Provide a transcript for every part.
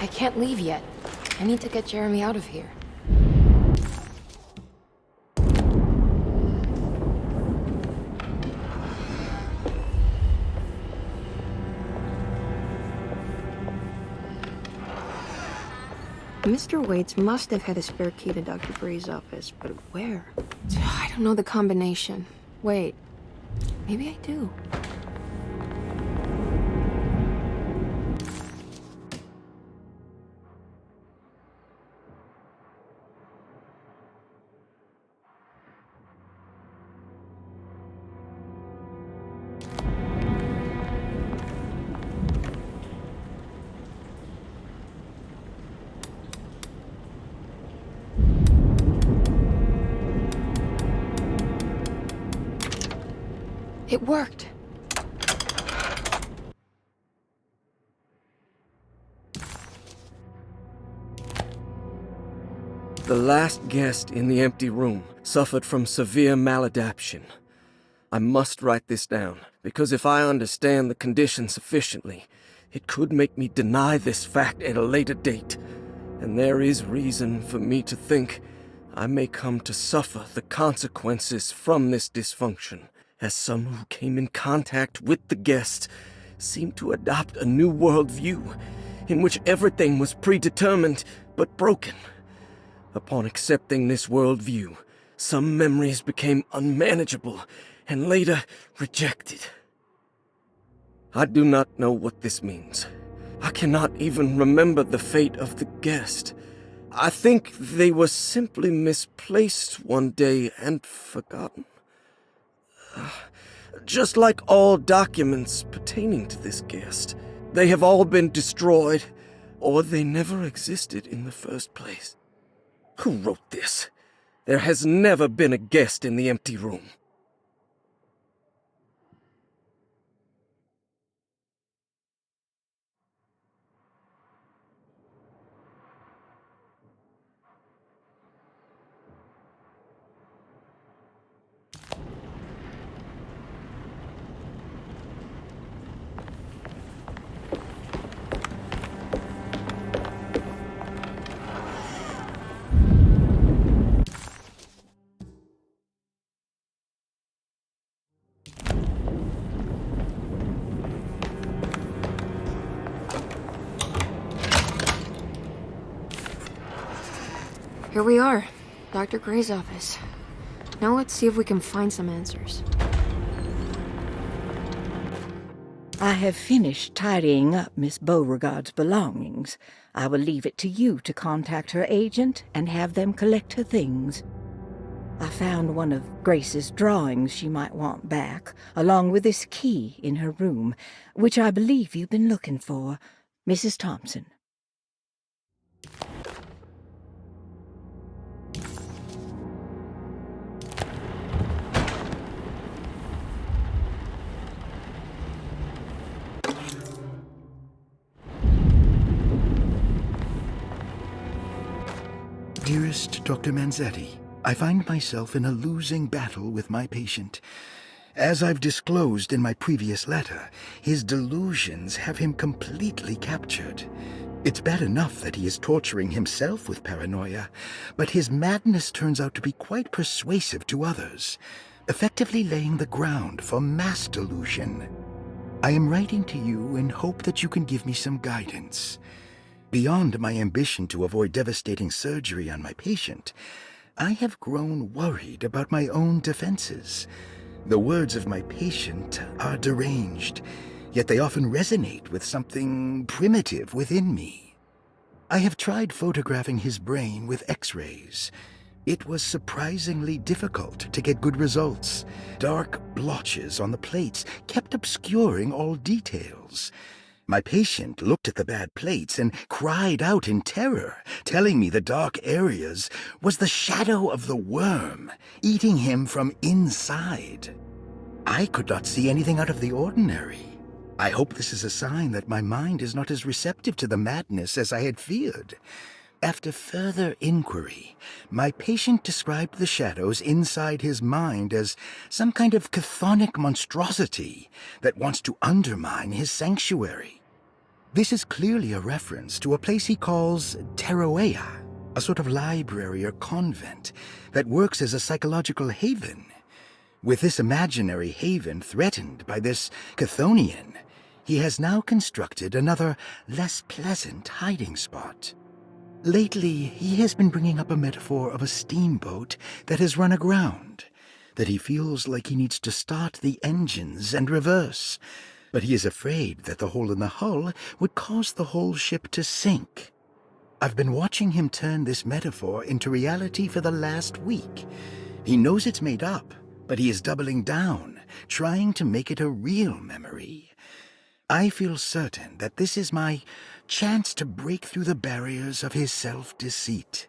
I can't leave yet. I need to get Jeremy out of here. Mr. Waits must have had a spare key to Dr. Gray's office, but where? I don't know the combination. Wait, maybe I do. It worked. The last guest in the empty room suffered from severe maladaptation. I must write this down, because if I understand the condition sufficiently, it could make me deny this fact at a later date, and there is reason for me to think I may come to suffer the consequences from this dysfunction, as some who came in contact with the guest seemed to adopt a new worldview in which everything was predetermined but broken. Upon accepting this worldview, some memories became unmanageable and later rejected. I do not know what this means. I cannot even remember the fate of the guest. I think they were simply misplaced one day and forgotten. Just like all documents pertaining to this guest, they have all been destroyed, or they never existed in the first place. Who wrote this? There has never been a guest in the empty room. Here we are, Dr. Gray's office. Now let's see if we can find some answers. I have finished tidying up Miss Beauregard's belongings. I will leave it to you to contact her agent and have them collect her things. I found one of Grace's drawings she might want back, along with this key in her room, which I believe you've been looking for, Mrs. Thompson. Dearest Dr. Manzetti, I find myself in a losing battle with my patient. As I've disclosed in my previous letter, his delusions have him completely captured. It's bad enough that he is torturing himself with paranoia, but his madness turns out to be quite persuasive to others, effectively laying the ground for mass delusion. I am writing to you in hope that you can give me some guidance. Beyond my ambition to avoid devastating surgery on my patient, I have grown worried about my own defenses. The words of my patient are deranged, yet they often resonate with something primitive within me. I have tried photographing his brain with X-rays. It was surprisingly difficult to get good results. Dark blotches on the plates kept obscuring all details. My patient looked at the bad plates and cried out in terror, telling me the dark areas was the shadow of the worm, eating him from inside. I could not see anything out of the ordinary. I hope this is a sign that my mind is not as receptive to the madness as I had feared. After further inquiry, my patient described the shadows inside his mind as some kind of chthonic monstrosity that wants to undermine his sanctuary. This is clearly a reference to a place he calls Teroea, a sort of library or convent that works as a psychological haven. With this imaginary haven threatened by this Chthonian, he has now constructed another, less pleasant hiding spot. Lately, he has been bringing up a metaphor of a steamboat that has run aground, that he feels like he needs to start the engines and reverse, but he is afraid that the hole in the hull would cause the whole ship to sink. I've been watching him turn this metaphor into reality for the last week. He knows it's made up, but he is doubling down, trying to make it a real memory. I feel certain that this is my chance to break through the barriers of his self-deceit.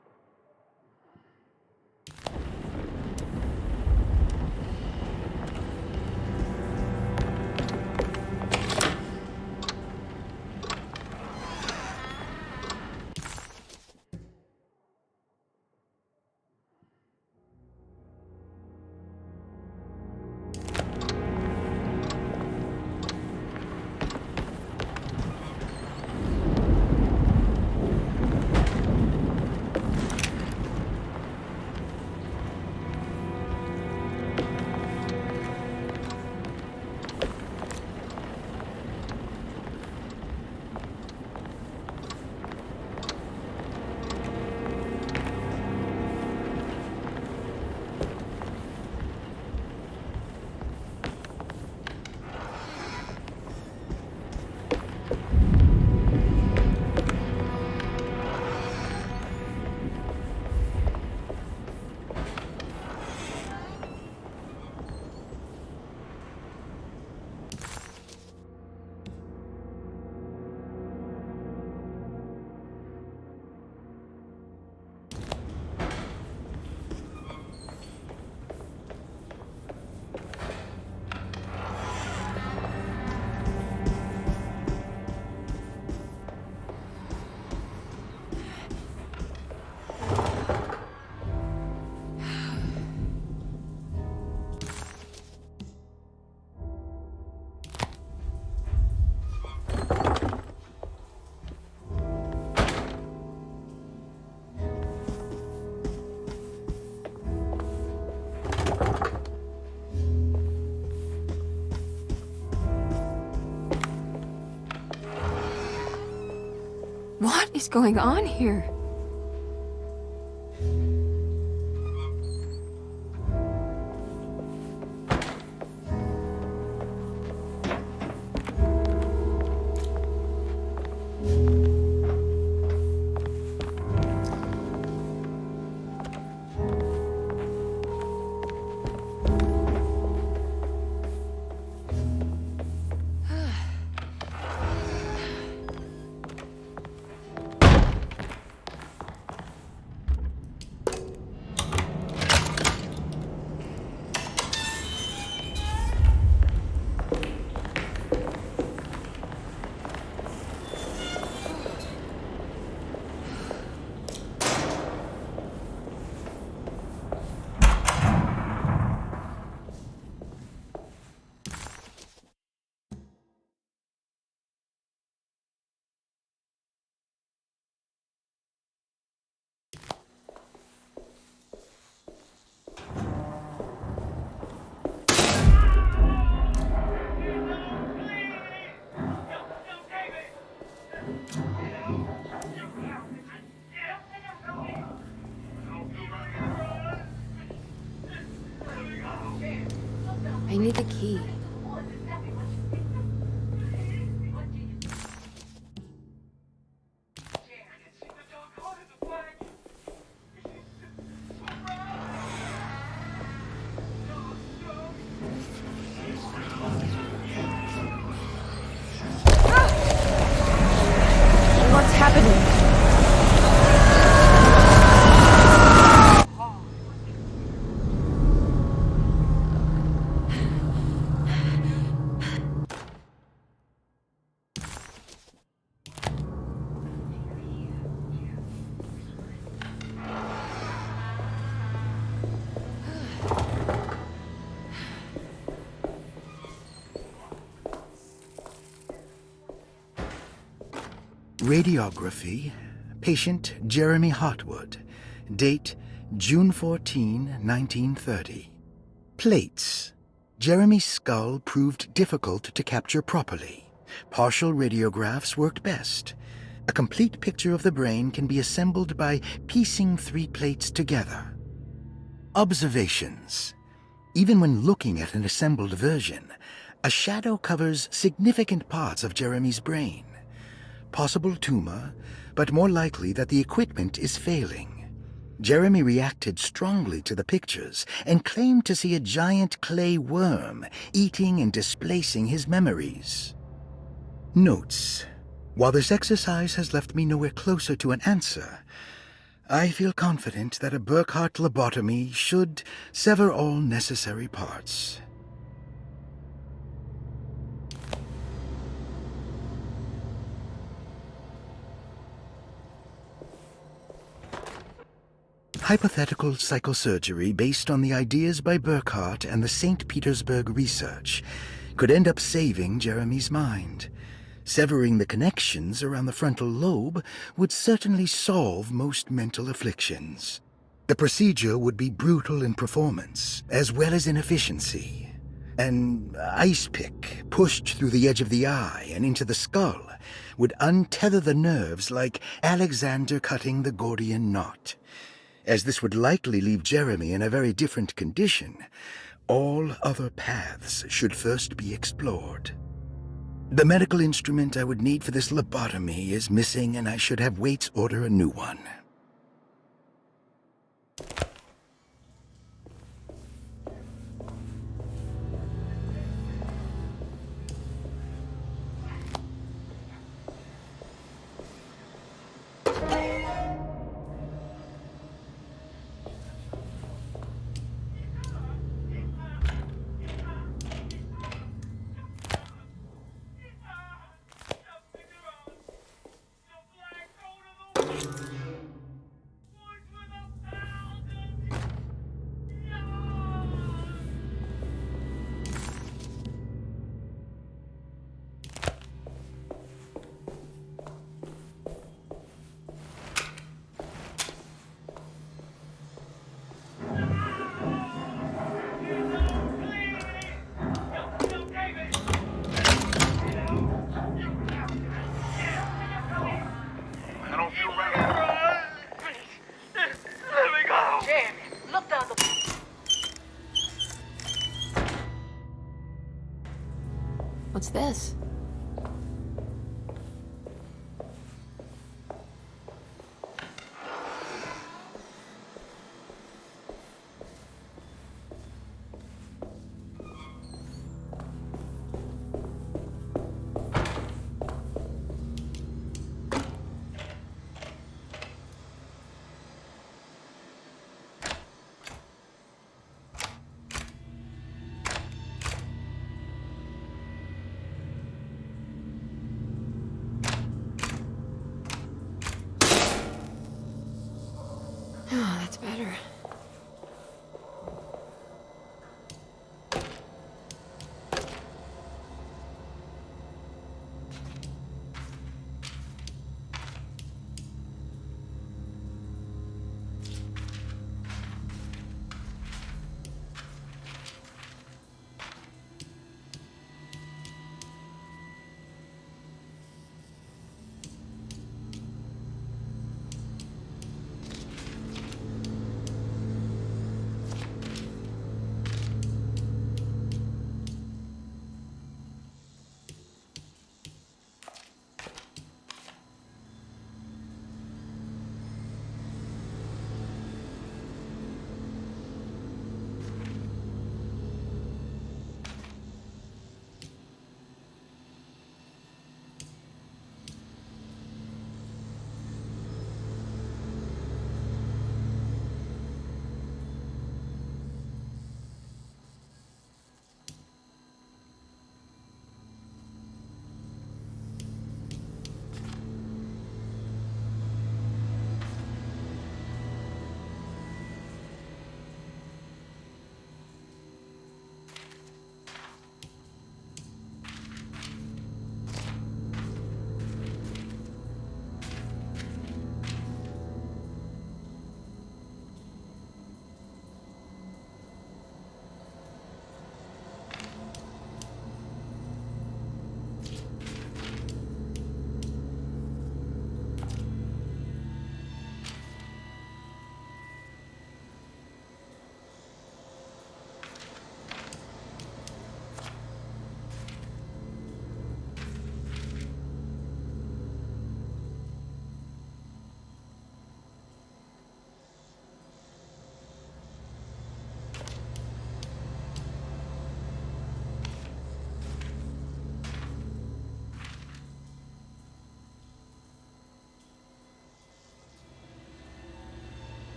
What is going on here? I need the key. What's happening? Radiography, patient Jeremy Hартвуд, date June 14, 1930. Plates. Jeremy's skull proved difficult to capture properly. Partial radiographs worked best. A complete picture of the brain can be assembled by piecing 3 plates together. Observations. Even when looking at an assembled version, a shadow covers significant parts of Jeremy's brain. Possible tumor, but more likely that the equipment is failing. Jeremy reacted strongly to the pictures and claimed to see a giant clay worm eating and displacing his memories. Notes. While this exercise has left me nowhere closer to an answer, I feel confident that a Burkhardt lobotomy should sever all necessary parts. Hypothetical psychosurgery based on the ideas by Burkhardt and the St. Petersburg research could end up saving Jeremy's mind. Severing the connections around the frontal lobe would certainly solve most mental afflictions. The procedure would be brutal in performance, as well as in efficiency. An ice pick pushed through the edge of the eye and into the skull would untether the nerves like Alexander cutting the Gordian knot. As this would likely leave Jeremy in a very different condition, all other paths should first be explored. The medical instrument I would need for this lobotomy is missing, and I should have Waits order a new one. What's this? Oh, that's better.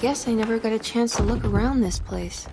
guess I never got a chance to look around this place.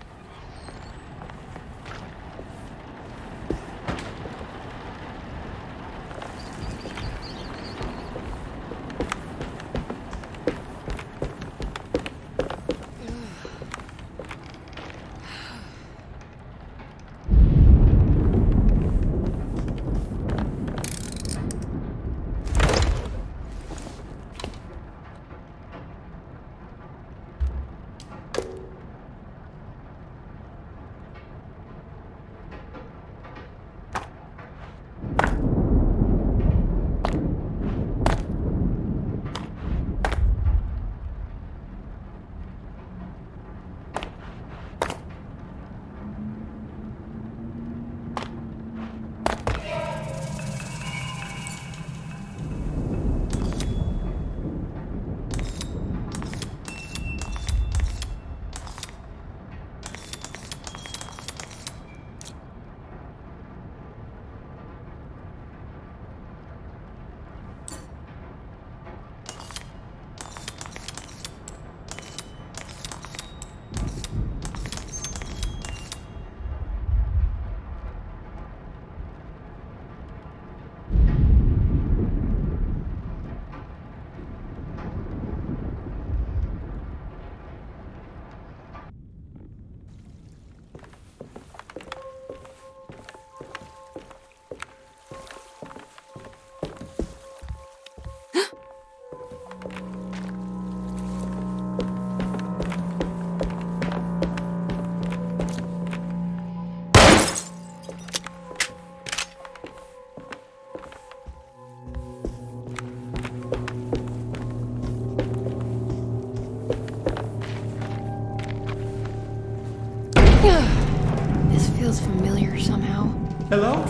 This feels familiar somehow. Hello?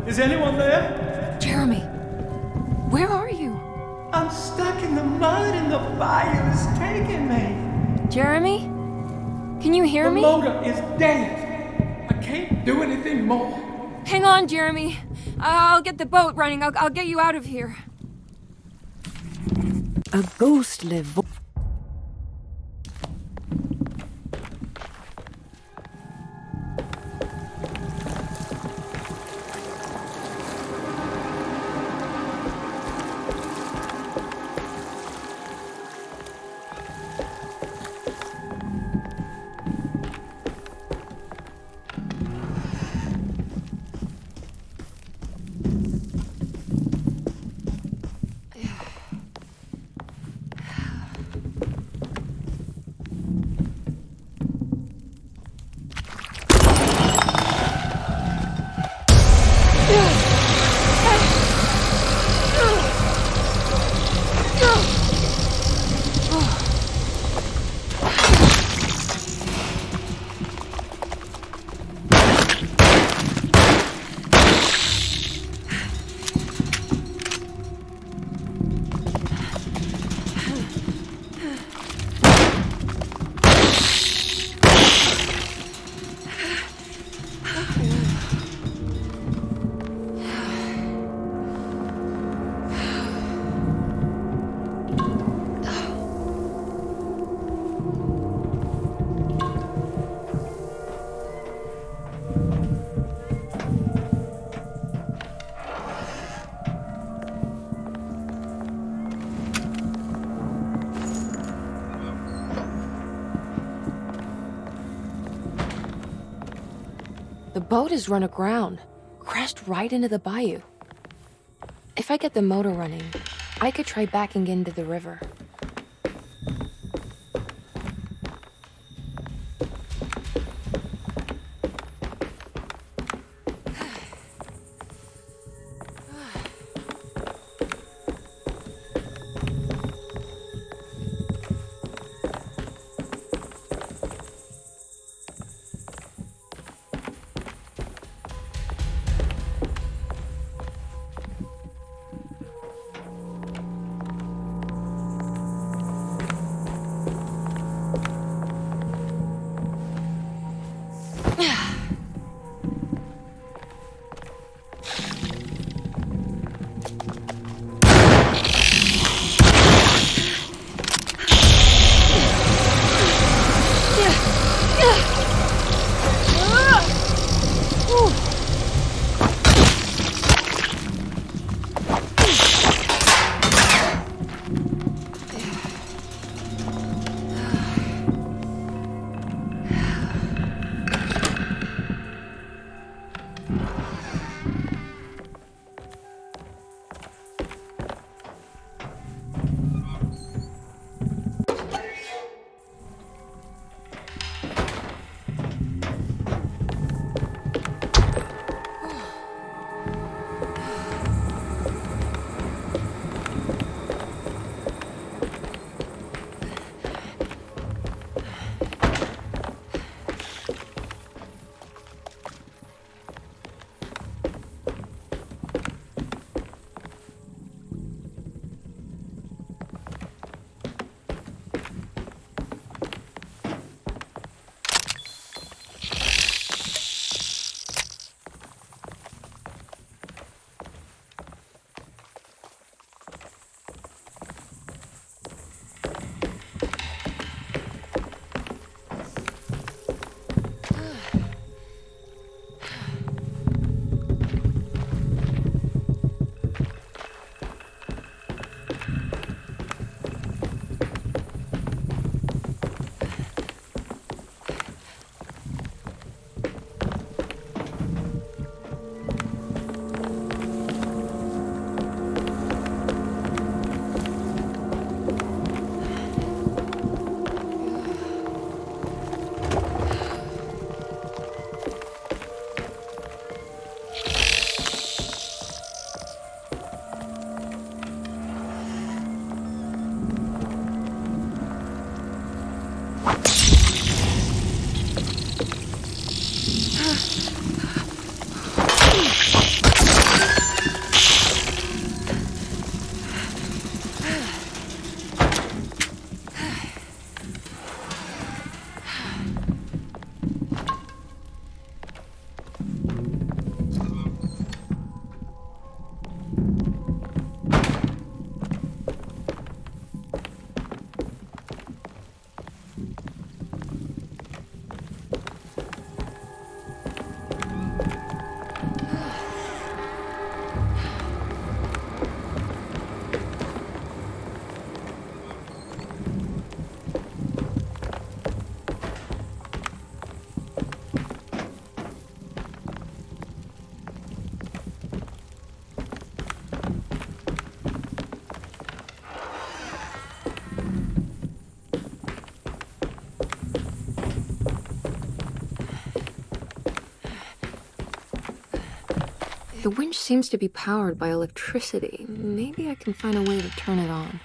Is anyone there? Jeremy, where are you? I'm stuck in the mud and the bayou's taking me. Jeremy? Can you hear The me? motor is dead. I can't do anything more. Hang on, Jeremy. I'll get the boat running. I'll get you out of here. A ghostly voice. The boat is run aground, crashed right into the bayou. If I get the motor running, I could try backing into the river. The winch seems to be powered by electricity. Maybe I can find a way to turn it on.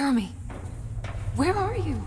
Jeremy, where are you?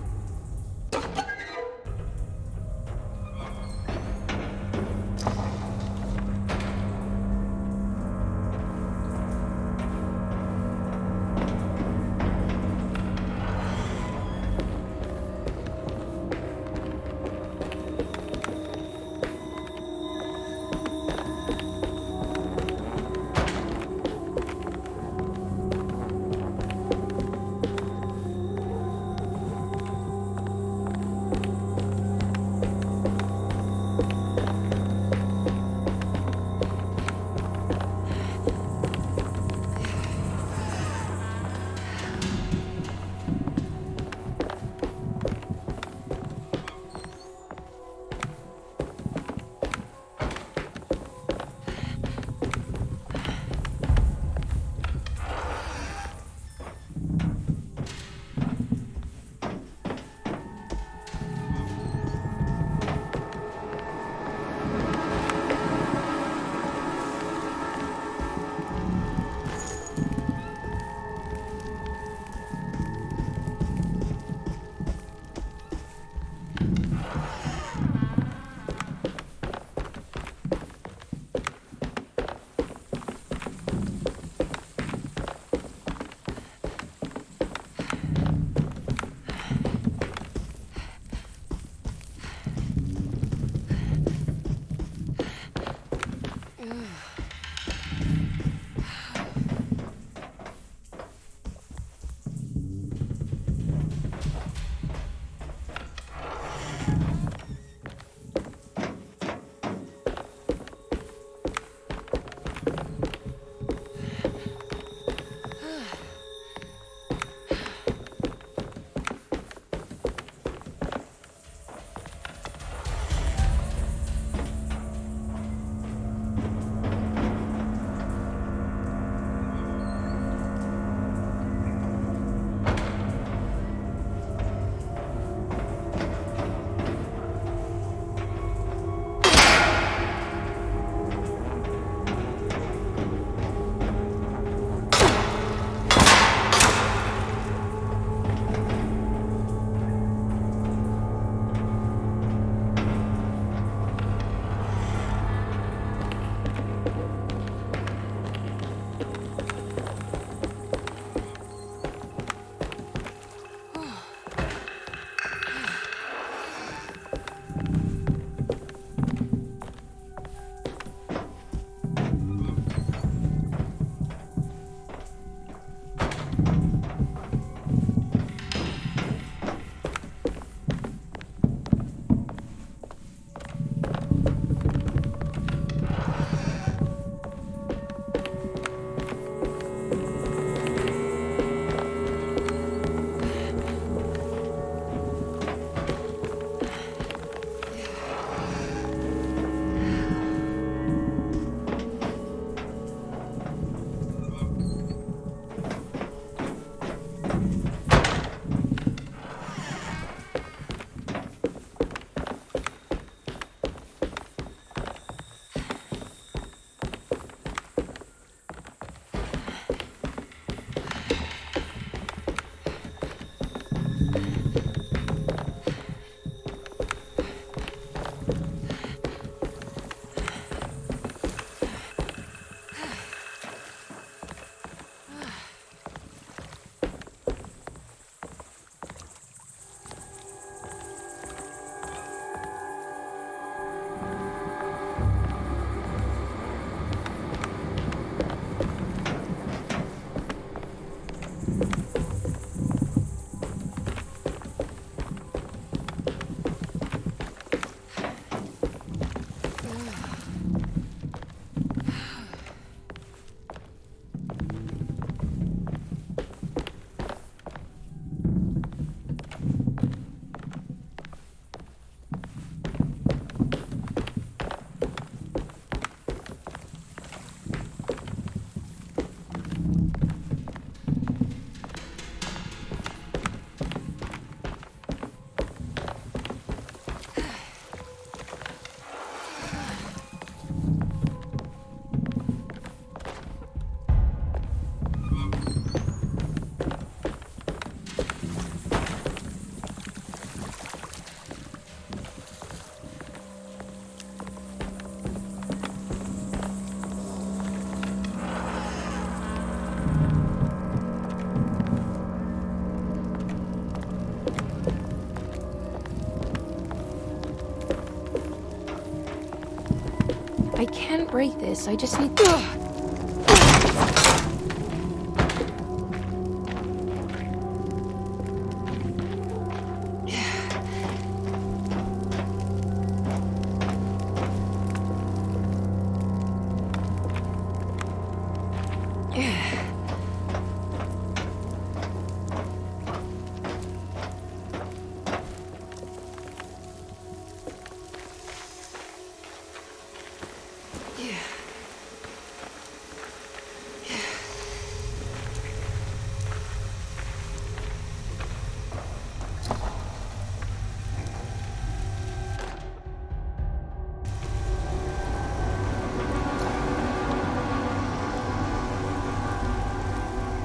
I can break this. I just need.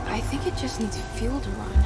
I think it just needs fuel to run.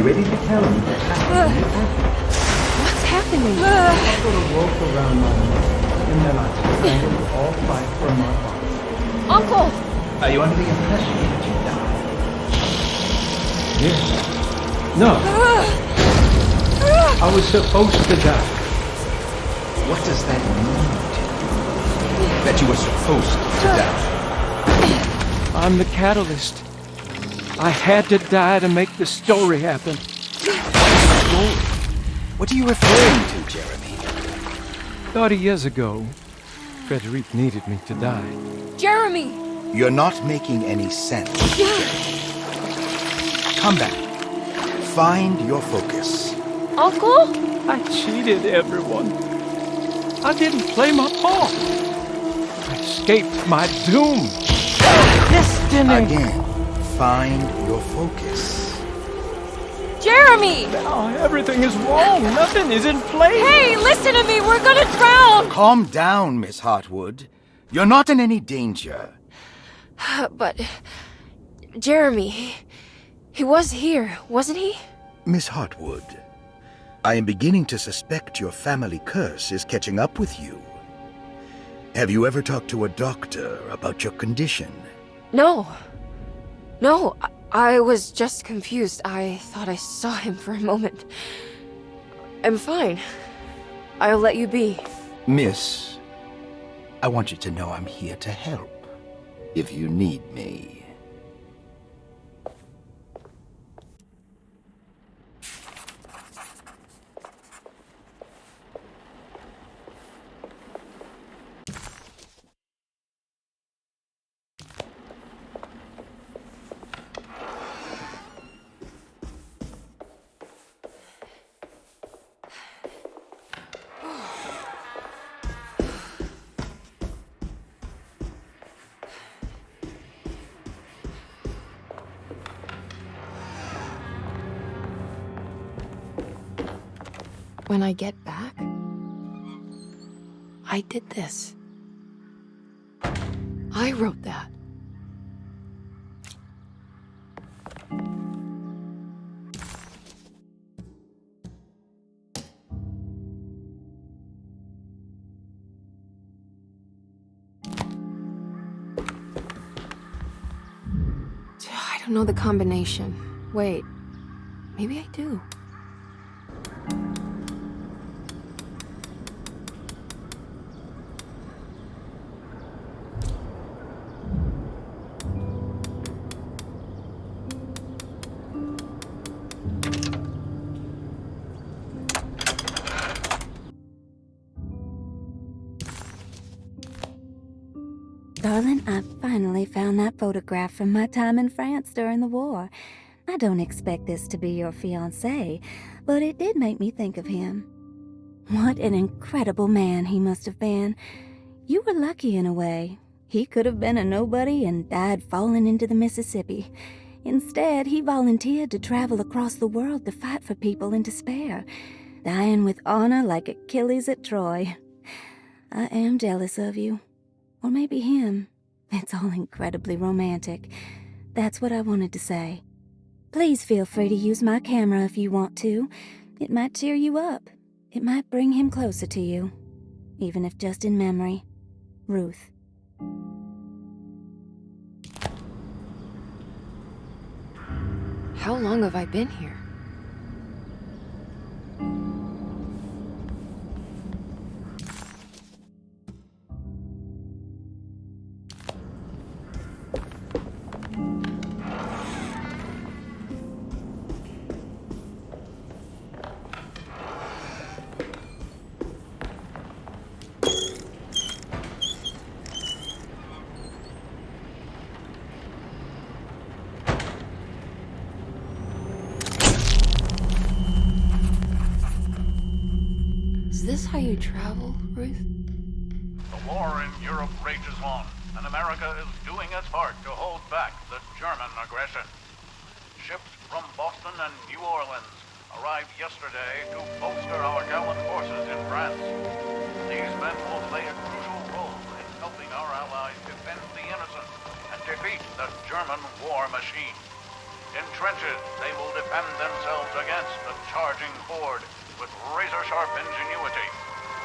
you ready to tell me what happened? What's happening? I'll go to walk around my mother, and then I plan to all fight for my father. Uncle! Are you under the impression that you died? Yes. No. I was supposed to die. What does that mean to you? That you were supposed to die? I'm the catalyst. I had to die to make the story happen. What are you referring to, Jeremy? 30 years ago, Frederic needed me to die. Jeremy! You're not making any sense. Come back. Find your focus. Uncle? I cheated everyone. I didn't play my part. I escaped my doom. Destiny! Again, find your focus. Jeremy! Now everything is wrong. Nothing is in place. Hey, listen to me! We're gonna drown! Calm down, Miss Hartwood. You're not in any danger. But... Jeremy... He was here, wasn't he? Miss Hartwood, I am beginning to suspect your family curse is catching up with you. Have you ever talked to a doctor about your condition? No. No, I was just confused. I thought I saw him for a moment. I'm fine. I'll let you be. Miss, I want you to know I'm here to help, if you need me. When I get back, I did this. I wrote that. I don't know the combination. Wait, maybe I do. Darling, I finally found that photograph from my time in France during the war. I don't expect this to be your fiancé, but it did make me think of him. What an incredible man he must have been. You were lucky in a way. He could have been a nobody and died falling into the Mississippi. Instead, he volunteered to travel across the world to fight for people in despair, dying with honor like Achilles at Troy. I am jealous of you. Or maybe him. It's all incredibly romantic. That's what I wanted to say. Please feel free to use my camera if you want to. It might cheer you up. It might bring him closer to you. Even if just in memory. Ruth. How long have I been here? Is this how you travel, Ruth? The war in Europe rages on, and America is doing its part to hold back the German aggression. Ships from Boston and New Orleans arrived yesterday to bolster our gallant forces in France. These men will play a crucial role in helping our allies defend the innocent and defeat the German war machine. In trenches, they will defend themselves against the charging horde with razor-sharp ingenuity,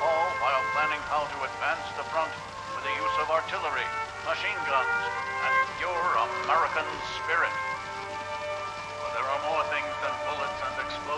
all while planning how to advance the front with the use of artillery, machine guns, and pure American spirit. But there are more things than bullets and explosions.